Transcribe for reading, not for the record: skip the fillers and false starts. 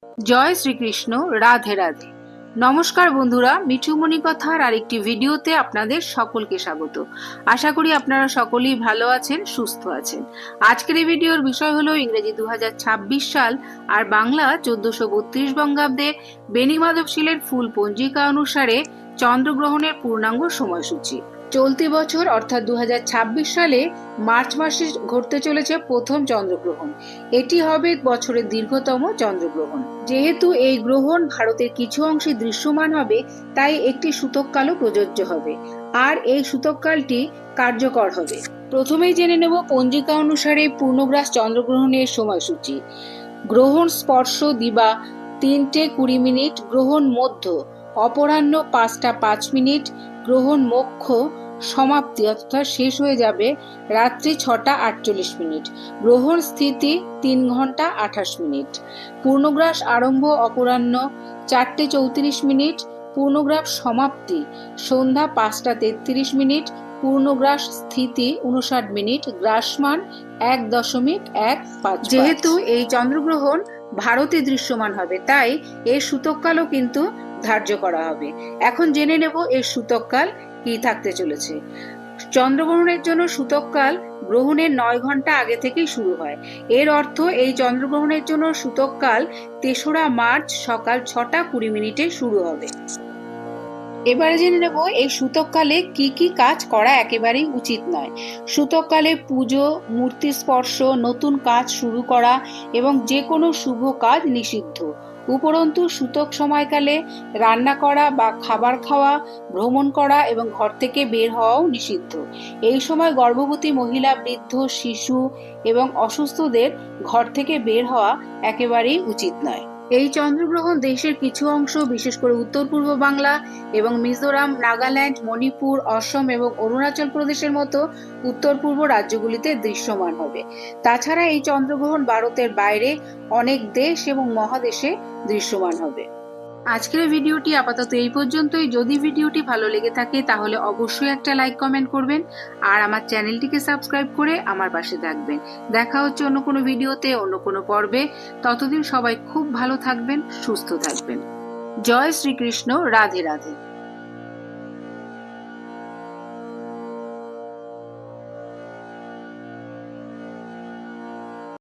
জয় শ্রীকৃষ্ণ। রাধে রাধে। নমস্কার বন্ধুরা, মিঠুমণি কথার আরেকটি ভিডিওতে আপনাদের সকলকে স্বাগত। আশা করি আপনারা সকলেই ভালো আছেন, সুস্থ আছেন। আজকের এই ভিডিওর বিষয় হলো ইংরেজি 2026 সাল আর বাংলা 1432 বঙ্গাব্দে বেণীমাধবশীলের ফুল পঞ্জিকা অনুসারে চন্দ্রগ্রহণের পূর্ণাঙ্গ সময়সূচি। চলতি বছর অর্থাৎ 2026 সালে মার্চ মাসে ঘটতে চলেছে প্রথম চন্দ্রগ্রহণ। এটি হবে বছরের দীর্ঘতম চন্দ্রগ্রহণ। যেহেতু এই গ্রহণ ভারতের কিছু অংশে দৃশ্যমান হবে, তাই একটি সূতককালও প্রযোজ্য হবে আর এই সূতককালটি কার্যকর হবে। প্রথমেই জেনে নেব পঞ্জিকা অনুসারে পূর্ণগ্রাস চন্দ্রগ্রহণের সময়সূচি। গ্রহণ স্পর্শ দিবা 3:20, গ্রহণ মধ্য অপরাহ্ন 5:05, গ্রহণ মোক্ষ সমাপ্তি অর্থাৎ শেষ হয়ে যাবে রাত্রি 6:48, গ্রহণ স্থিতি 3 ঘন্টা 28। পূর্ণগ্রাস আরম্ভ অপরাহ্ন 4:34, পূর্ণগ্রাস সমাপ্তি সন্ধ্যা 5:33, পূর্ণগ্রাস স্থিতি 59, গ্রাসমান 1.155। যেহেতু এই চন্দ্রগ্রহণ ভারতে দৃশ্যমান হবে, তাই এর সূতককালও কিন্তু ধার্য করা হবে। এখন জেনে নেব এর সূতককাল কি থাকতে চলেছে। চন্দ্রগ্রহণের জন্য সূতককাল গ্রহণের 9 ঘন্টা আগে থেকেই শুরু হয়। এর অর্থ এই চন্দ্রগ্রহণের জন্য সূতককাল 3রা মার্চ সকাল 6:20 শুরু হবে। এবারে জেনে নেব এই সূতককালে কি কি কাজ করা একেবারেই উচিত নয়। সূতককালে পুজো, মূর্তি স্পর্শ, নতুন কাজ শুরু করা এবং যে কোনো শুভ কাজ নিষিদ্ধ। উপরন্তু সূতক সময়কালে রান্না করা বা খাবার খাওয়া, ভ্রমণ করা এবং ঘর থেকে বের হওয়াও নিষিদ্ধ। এই সময় গর্ভবতী মহিলা, বৃদ্ধ, শিশু এবং অসুস্থদের ঘর থেকে বের হওয়া একেবারেই উচিত নয়। এই চন্দ্রগ্রহণ দেশের কিছু অংশ, বিশেষ করে উত্তর পূর্ব বাংলা এবং মিজোরাম, নাগাল্যান্ড, মণিপুর, অসম এবং অরুণাচল প্রদেশের মতো উত্তর পূর্ব রাজ্যগুলিতে দৃশ্যমান হবে। তাছাড়া এই চন্দ্রগ্রহণ ভারতের বাইরে অনেক দেশ এবং মহাদেশে দৃশ্যমান হবে। আজকের ভিডিওটি আপাতত এই পর্যন্তই। যদি ভিডিওটি ভালো লেগে থাকে তাহলে অবশ্যই একটা লাইক, কমেন্ট করবেন আর আমার চ্যানেলটিকে সাবস্ক্রাইব করে আমার পাশে থাকবেন। দেখা হচ্ছে অন্য কোনো ভিডিওতে, অন্য কোনো পর্বে। ততদিন সবাই খুব ভালো থাকবেন, সুস্থ থাকবেন। জয় শ্রীকৃষ্ণ। রাধে রাধে।